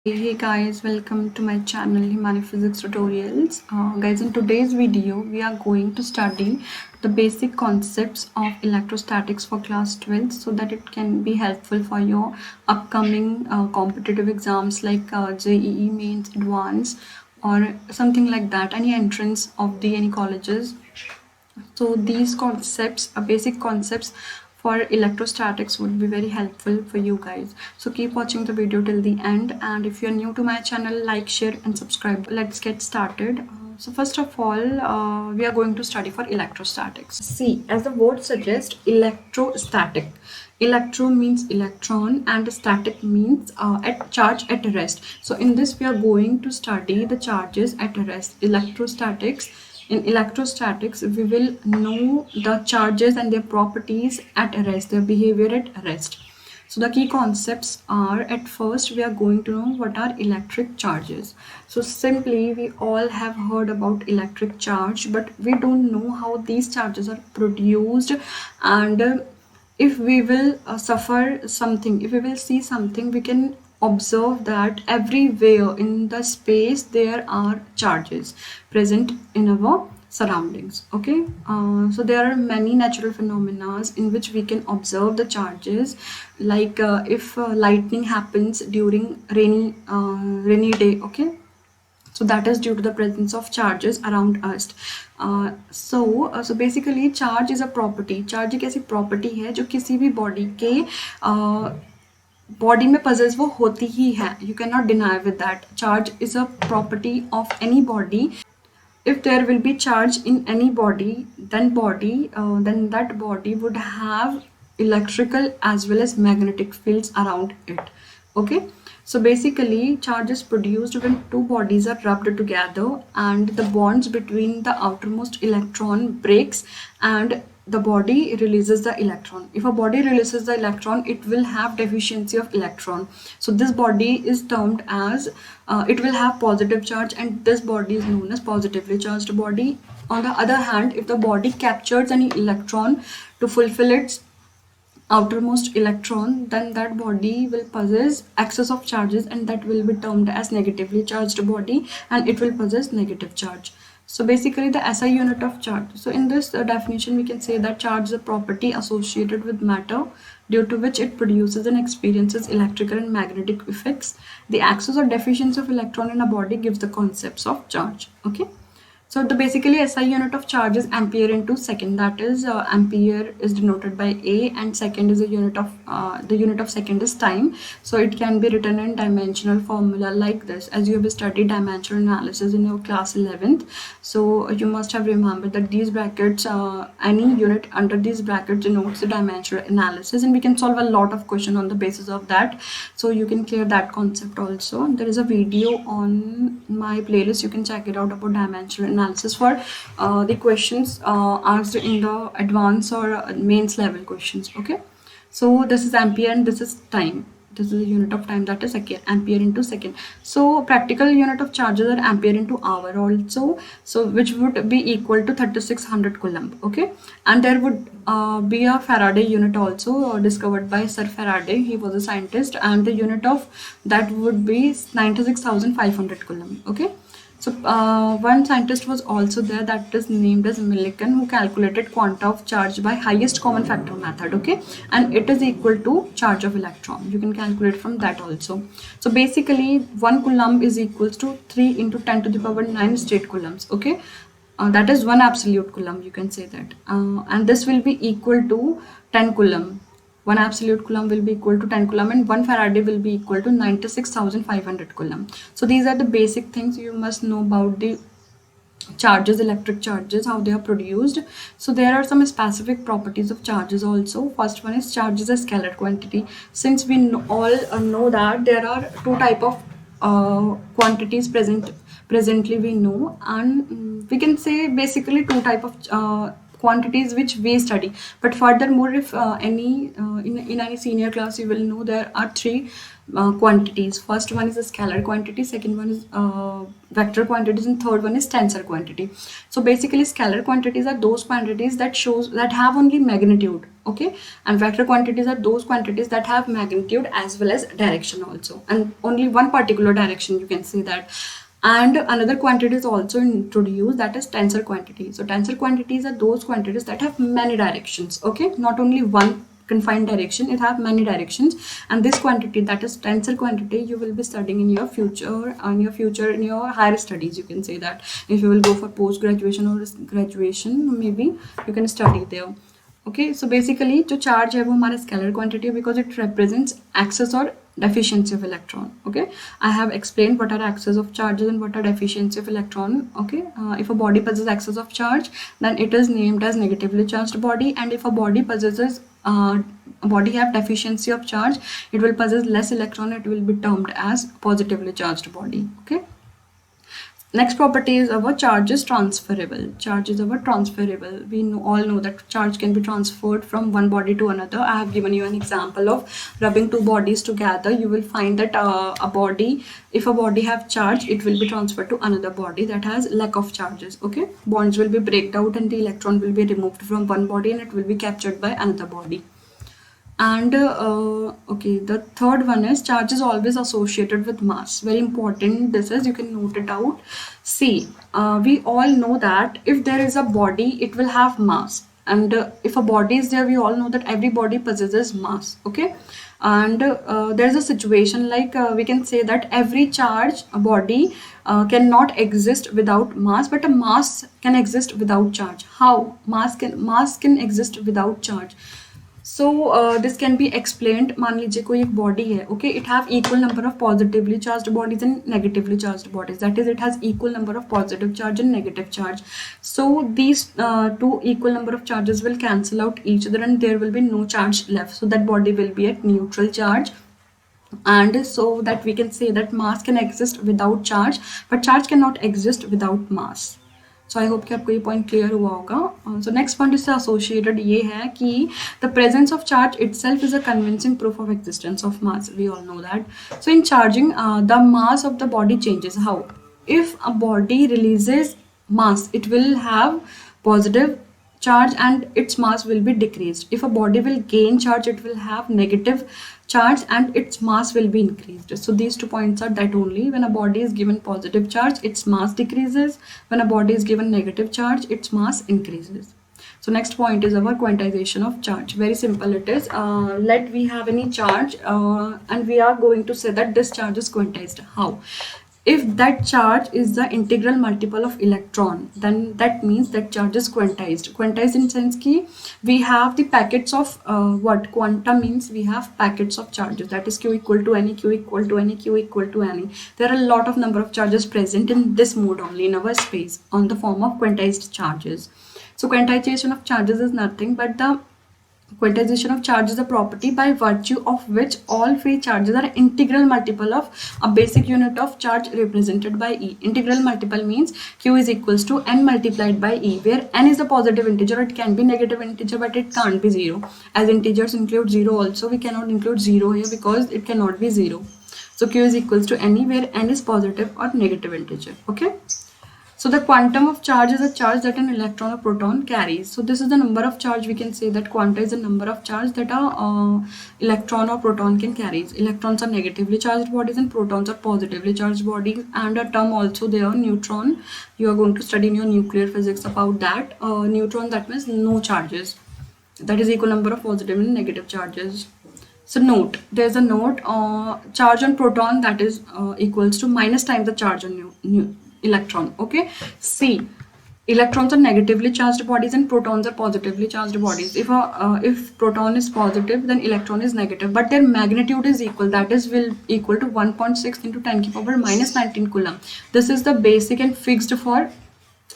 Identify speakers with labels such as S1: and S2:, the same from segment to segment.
S1: Hey guys, welcome to my channel Himani Physics Tutorials. Guys, in today's video we are going to study the basic concepts of electrostatics for class 12 so that it can be helpful for your upcoming competitive exams like JEE mains, advanced, or something like that, any entrance of the any colleges. So these concepts, basic concepts for electrostatics would be very helpful for you guys. So keep watching the video till the end, and if you're new to my channel, like, share and subscribe. Let's get started. So first of all, we are going to study for electrostatics. See, as the word suggests, electrostatic. Electro means electron and static means at charge at rest. So in this we are going to study the charges at rest. Electrostatics. In electrostatics, we will know the charges and their properties at rest, their behavior at rest. So the key concepts are, at first we are going to know what are electric charges. So simply we all have heard about electric charge, but we don't know how these charges are produced, and if we will suffer something, if we will see something, we can observe that everywhere in the space there are charges present in our surroundings. Okay, so there are many natural phenomena in which we can observe the charges, like if lightning happens during rainy day. Okay, so that is due to the presence of charges around us. So basically charge is a property. Charge एक ऐसी property है जो किसी भी body के body में possess वो होती ही है. You cannot deny with that. Charge is a property of any body. If there will be charge in any body, then that body would have electrical as well as magnetic fields around it. Okay, so basically charge is produced when two bodies are rubbed together and the bonds between the outermost electron breaks and the body releases the electron. If a body releases the electron, it will have deficiency of electron. So this body is termed as it will have positive charge, and this body is known as positively charged body. On the other hand, if the body captures any electron to fulfill its outermost electron, then that body will possess excess of charges, and that will be termed as negatively charged body, and it will possess negative charge. So basically the SI unit of charge. So in this definition we can say that charge is a property associated with matter due to which it produces and experiences electrical and magnetic effects. The excess or deficiency of electron in a body gives the concepts of charge. Okay, so the basically SI unit of charge is ampere into second. That is ampere is denoted by A, and second is a unit of the unit of second is time. So it can be written in dimensional formula like this, as you have studied dimensional analysis in your class 11th. So you must have remembered that these brackets, any unit under these brackets denotes the dimensional analysis, and we can solve a lot of questions on the basis of that. So you can clear that concept also. There is a video on my playlist, you can check it out, about dimensional analysis for the questions asked in the advanced or mains level questions. Okay, so this is ampere and this is time. This is a unit of time, that is second, ampere into second. So practical unit of charges are ampere into hour also, so which would be equal to 3600 coulomb. Okay, and there would be a Faraday unit also discovered by Sir Faraday. He was a scientist, and the unit of that would be 96,500 coulomb. Okay, so one scientist was also there, that is named as Millikan, who calculated quanta of charge by highest common factor method. Okay, and it is equal to charge of electron. You can calculate from that also. So basically 1 coulomb is equals to 3 into 10 to the power 9 straight coulombs. Okay, that is 1 absolute coulomb, you can say that, and this will be equal to 10 coulomb. 1 absolute coulomb will be equal to 10 coulomb, and 1 Faraday will be equal to 96,500 coulomb. So these are the basic things you must know about the charges, electric charges, how they are produced. So there are some specific properties of charges also. First one is charge is a scalar quantity. Since we all know that there are two type of quantities presently we know, and we can say basically two type of quantities which we study. But furthermore, if in any senior class, you will know there are three quantities. First one is a scalar quantity, second one is vector quantities, and third one is tensor quantity. So basically scalar quantities are those quantities that have only magnitude, okay, and vector quantities are those quantities that have magnitude as well as direction also, and only one particular direction, you can say that. And another quantity is also introduced, that is tensor quantity. So tensor quantities are those quantities that have many directions, okay, not only one confined direction, it have many directions. And this quantity, that is tensor quantity, you will be studying in your future, in your higher studies, you can say that. If you will go for post graduation or graduation, maybe you can study there. Okay, so basically जो charge है वो हमारा scalar quantity है because it represents excess or deficiency of electron. Okay, I have explained what are excess of charges and what are deficiency of electron. Okay, if a body possesses excess of charge, then it is named as negatively charged body, and if a body possesses a body have deficiency of charge, it will possess less electron, it will be termed as positively charged body. Okay. Next property is our charge is transferable. Charge is our transferable. We all know that charge can be transferred from one body to another. I have given you an example of rubbing two bodies together. You will find that if a body have charge, it will be transferred to another body that has lack of charges. Okay, bonds will be break out and the electron will be removed from one body and it will be captured by another body. And okay, the third one is charge is always associated with mass. Very important this is, you can note it out. See, we all know that if there is a body, it will have mass, and if a body is there, we all know that every body possesses mass. Okay, and there's a situation like we can say that every charge body cannot exist without mass, but a mass can exist without charge. How mass can exist without charge? So this can be explained. मान लीजिए कोई एक body है, okay, it have equal number of positively charged bodies and negatively charged bodies, that is it has equal number of positive charge and negative charge. So these two equal number of charges will cancel out each other and there will be no charge left, so that body will be at neutral charge. And so that we can say that mass can exist without charge, but charge cannot exist without mass. So I hope कि आपको ये point clear हुआ होगा. So next point इससे associated ये है कि the presence of charge itself is a convincing proof of existence of mass. We all know that. So in charging the mass of the body changes. How? If a body releases mass, it will have positive charge and its mass will be decreased. If a body will gain charge, it will have negative charge and its mass will be increased. So these 2 points are that only. When a body is given positive charge, its mass decreases. When a body is given negative charge, its mass increases. So next point is our quantization of charge. Very simple it is. Let we have any charge and we are going to say that this charge is quantized. How? If that charge is the integral multiple of electron, then that means that charge is quantized. Quantized in sense ki we have the packets of what? Quanta means we have packets of charges, that is q equal to any, q equal to any, q equal to any. There are a lot of number of charges present in this mode only in our space on the form of quantized charges. So quantization of charges is nothing but the quantization of charge is a property by virtue of which all free charges are integral multiple of a basic unit of charge represented by E. Integral multiple means Q is equals to n multiplied by E, where n is a positive integer. It can be negative integer, but it can't be 0. As integers include 0 also, we cannot include 0 here because it cannot be 0. So Q is equals to any where n is positive or negative integer. Okay. So the quantum of charge is a charge that an electron or proton carries. So this is the number of charge. We can say that quanta is the number of charge that a electron or proton can carry. Electrons are negatively charged bodies and protons are positively charged bodies. And a term also there, neutron. You are going to study in your nuclear physics about that. Neutron, that means no charges. That is equal number of positive and negative charges. So note, there's a note, charge on proton that is equals to minus times the charge on electron. Okay, see, electrons are negatively charged bodies and protons are positively charged bodies. If proton is positive, then electron is negative, but their magnitude is equal, that is will equal to 1.6 into 10 to the power minus 19 coulomb. This is the basic and fixed for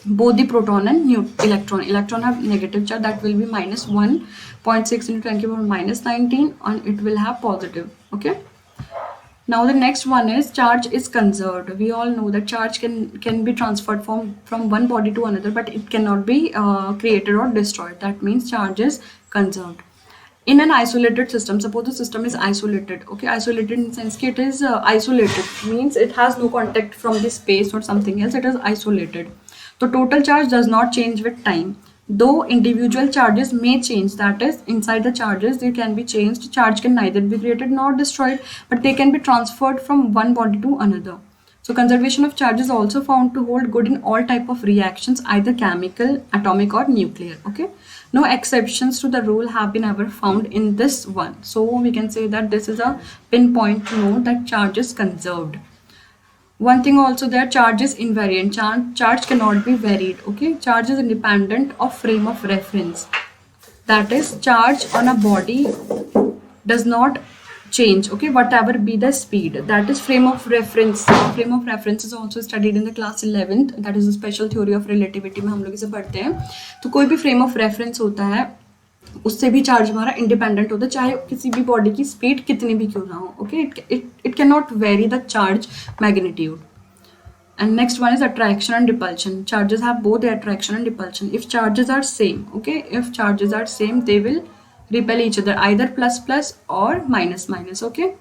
S1: both the proton and electron. Electron have negative charge, that will be minus 1.6 into 10 to the power minus 19, and it will have positive. Okay. Now the next one is charge is conserved. We all know that charge can be transferred from one body to another, but it cannot be created or destroyed. That means charge is conserved. in an isolated system, suppose the system is isolated, okay, isolated in the sense that it is isolated, means it has no contact from the space or something else, it is isolated. The total charge does not change with time, though individual charges may change, that is inside the charges they can be changed. Charge can neither be created nor destroyed, but they can be transferred from one body to another. So conservation of charge is also found to hold good in all type of reactions, either chemical, atomic or nuclear. Okay, no exceptions to the rule have been ever found in this one. So we can say that this is a pinpoint to know that charge is conserved. One thing also there, charge is invariant. Charge cannot be varied. Okay, charge is independent of frame of reference. That is, charge on a body does not change, okay, whatever be the speed. That is frame of reference. Frame of reference is also studied in the class 11th, that is a special theory of relativity में हम लोग इसे पढ़ते हैं. तो कोई भी frame of reference होता है उससे भी चार्ज हमारा इंडिपेंडेंट होता है, चाहे किसी भी बॉडी की स्पीड कितनी भी क्यों ना हो. Okay, it can not very the charge magnitude. And next one is attraction and repulsion. Charges have both the attraction and repulsion. If charges are same, okay, if charges are same, they will repel each other, either plus plus or minus minus. Okay,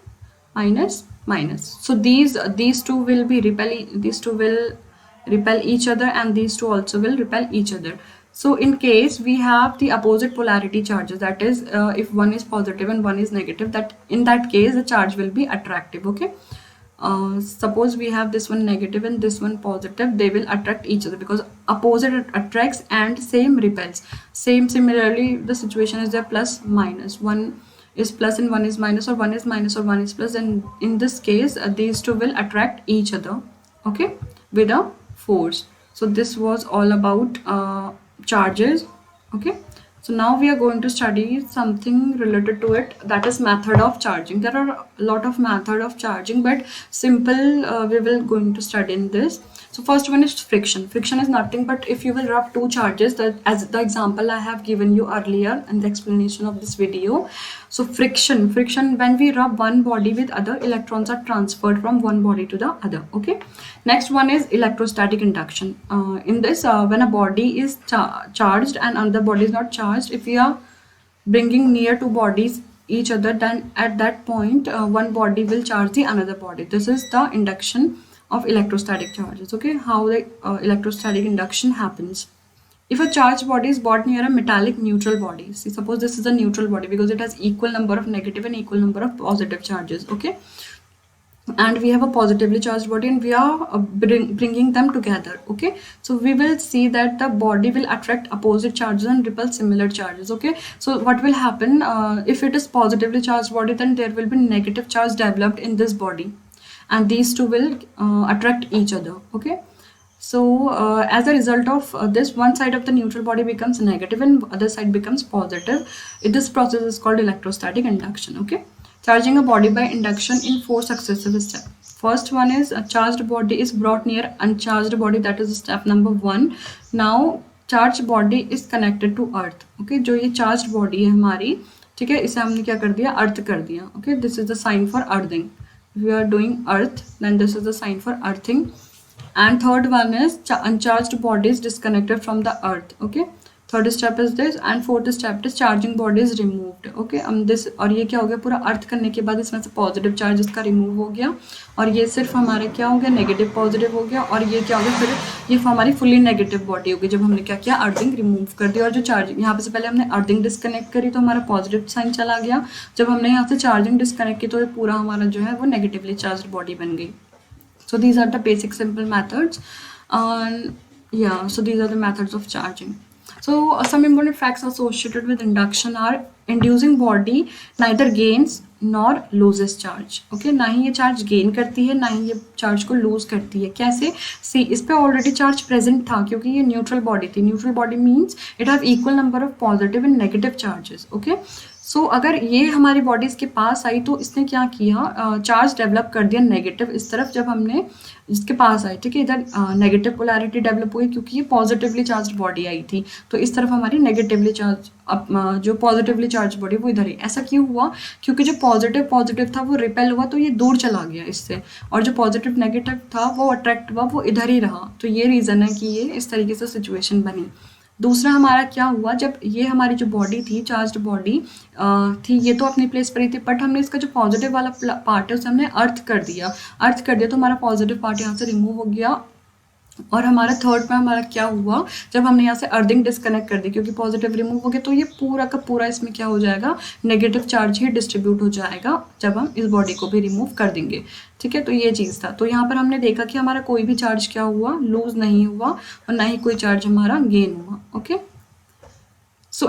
S1: minus minus. So these two will be these two will repel each other, and these two also will repel each other. So in case we have the opposite polarity charges, that is if one is positive and one is negative, that in that case the charge will be attractive. Okay, suppose we have this one negative and this one positive, they will attract each other because opposite attracts and same repels. Similarly the situation is there, plus minus, one is plus and one is minus, or one is minus or one is plus, and in this case these two will attract each other, okay, with a force. So this was all about charges. Okay, so now we are going to study something related to it, that is method of charging. There are a lot of method of charging, but simple we will going to study in this. So first one is friction. Friction is nothing but if you will rub two charges, that as the example I have given you earlier in the explanation of this video. So friction, when we rub one body with other, electrons are transferred from one body to the other. Okay, next one is electrostatic induction. In this when a body is charged and another body is not charged, if we are bringing near two bodies each other, then at that point one body will charge the another body. This is the induction of electrostatic charges. Okay, how the electrostatic induction happens. If a charged body is brought near a metallic neutral body, see, suppose this is a neutral body because it has equal number of negative and equal number of positive charges. Okay, and we have a positively charged body and we are bringing them together. Okay, so we will see that the body will attract opposite charges and repel similar charges. Okay, so what will happen if it is positively charged body, then there will be negative charge developed in this body, and these two will attract each other. Okay, so as a result of this, one side of the neutral body becomes negative and other side becomes positive. This process is called electrostatic induction. Okay, charging a body by induction in 4 successive steps. First one is a charged body is brought near uncharged body, that is step number 1. Now charged body is connected to earth. Okay, जो ये charged body है हमारी, ठीक है, इसे हमने क्या कर दिया, अर्थ कर दिया. Okay, this is the sign for earthing. If we are doing earth, then this is the sign for earthing. And third one is uncharged body is disconnected from the earth. Okay, third step is this, and fourth step is charging body is removed. Okay, this और ये क्या हो गया, पूरा अर्थ करने के बाद इसमें से पॉजिटिव चार्ज इसका रिमूव हो गया, और ये सिर्फ हमारे क्या हो गया, नेगेटिव पॉजिटिव हो गया, और ये क्या हो गया, फिर ये हमारी फुली नेगेटिव बॉडी हो गई जब हमने क्या किया, अर्थिंग रिमूव कर दिया. और जो चार्जिंग यहाँ पे से पहले हमने अर्थिंग डिस्कनेक्ट करी तो हमारा पॉजिटिव साइन चला गया, जब हमने यहाँ से चार्जिंग डिस्कनेक्ट की तो ये पूरा हमारा जो है वो नेगेटिवली चार्ज बॉडी बन गई. So these are the basic simple methods. Yeah, so these are the methods of charging. So some important facts associated with induction are inducing body neither gains nor loses charge. Okay, ना ही ये charge gain करती है ना ही ये charge को loose करती है. कैसे? सी, इस पे ऑलरेडी चार्ज प्रेजेंट था क्योंकि ये न्यूट्रल बॉडी थी. Neutral body means it have equal number of positive and negative charges. Okay, so अगर ये हमारी बॉडी इसके पास आई तो इसने क्या किया, चार्ज डेवलप कर दिया नेगेटिव इस तरफ जब हमने इसके पास आई. ठीक है, इधर नेगेटिव पोलैरिटी डेवलप हुई क्योंकि ये पॉजिटिवली चार्ज बॉडी आई थी, तो इस तरफ हमारी नेगेटिवली चार्ज जो पॉजिटिवली चार्ज बॉडी वो इधर है. ऐसा क्यों हुआ? क्योंकि जो पॉजिटिव था वो रिपेल हुआ तो ये दूर चला गया इससे, और जो पॉजिटिव नेगेटिव था वो अट्रैक्ट हुआ, वो इधर ही रहा. तो ये रीज़न है कि ये इस तरीके से सिचुएशन बनी. दूसरा हमारा क्या हुआ, जब ये हमारी जो बॉडी थी, चार्ज्ड बॉडी थी, ये तो अपनी प्लेस पर ही थी, बट हमने इसका जो पॉजिटिव वाला पार्ट है उसे हमने अर्थ कर दिया, तो हमारा पॉजिटिव पार्ट यहाँ से रिमूव हो गया। और हमारा थर्ड में हमारा क्या हुआ, जब हमने यहाँ से अर्थिंग डिस्कनेक्ट कर दी, क्योंकि पॉजिटिव रिमूव हो गया, तो ये पूरा का पूरा इसमें क्या हो जाएगा, नेगेटिव चार्ज ही डिस्ट्रीब्यूट हो जाएगा जब हम इस बॉडी को भी रिमूव कर देंगे। ठीक है, तो ये चीज़ था। तो यहाँ पर हमने देखा कि हमारा कोई भी चार्ज क्या हुआ, लूज नहीं हुआ, और ना ही कोई चार्ज हमारा गेन हुआ। Okay, so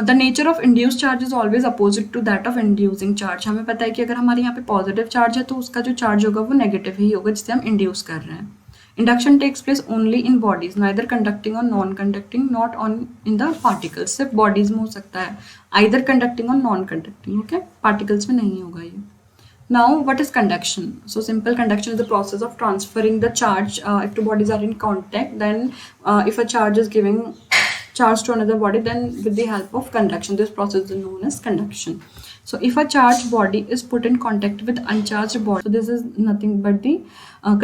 S1: the nature of induce charge is always opposite to that of inducing charge. हमें पता है कि अगर हमारे यहाँ पे पॉजिटिव चार्ज है तो उसका जो चार्ज होगा वो नेगेटिव ही होगा, जिसे हम इंड्यूस कर रहे हैं। Induction takes place only in bodies, neither conducting और non conducting, not on in the particles. सिर्फ बॉडीज में हो सकता है, आइदर कंडक्टिंग और नॉन कंडक्टिंग। ओके, पार्टिकल्स में नहीं होगा ये। Now, what is conduction? So, simple conduction is the process of transferring the charge. If two bodies are in contact, then if a charge is giving charge to another body, then with the help of conduction, this process is known as conduction. So, if a charged body is put in contact with uncharged body, so this is nothing but the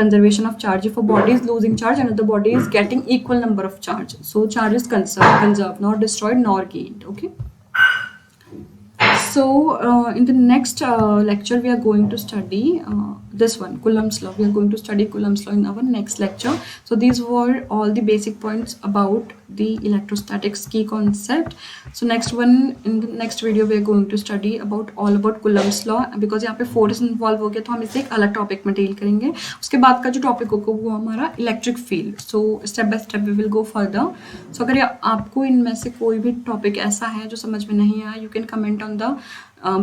S1: conservation of charge. If a body is losing charge, another body is getting equal number of charge. So, charge is conserved, not destroyed nor gained. Okay. So in the next lecture we are going to study this one, Coulomb's law. We are going to study Coulomb's law in our next lecture. So these were all the basic points about the electrostatics key concept. So next one, in the next video we are going to study about all about Coulomb's law, because यहाँ पे force involve हो गया तो हम इसे एक अलग topic में डील करेंगे। उसके बाद का जो टॉपिक होगा वो हमारा electric field. So step by step we will go further. So अगर आपको इनमें से कोई भी टॉपिक ऐसा है जो समझ में नहीं आया, you can comment on the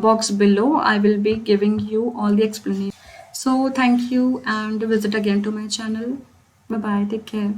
S1: box below. I will be giving you all the explanation. So thank you and visit again to my channel. Bye bye, take care.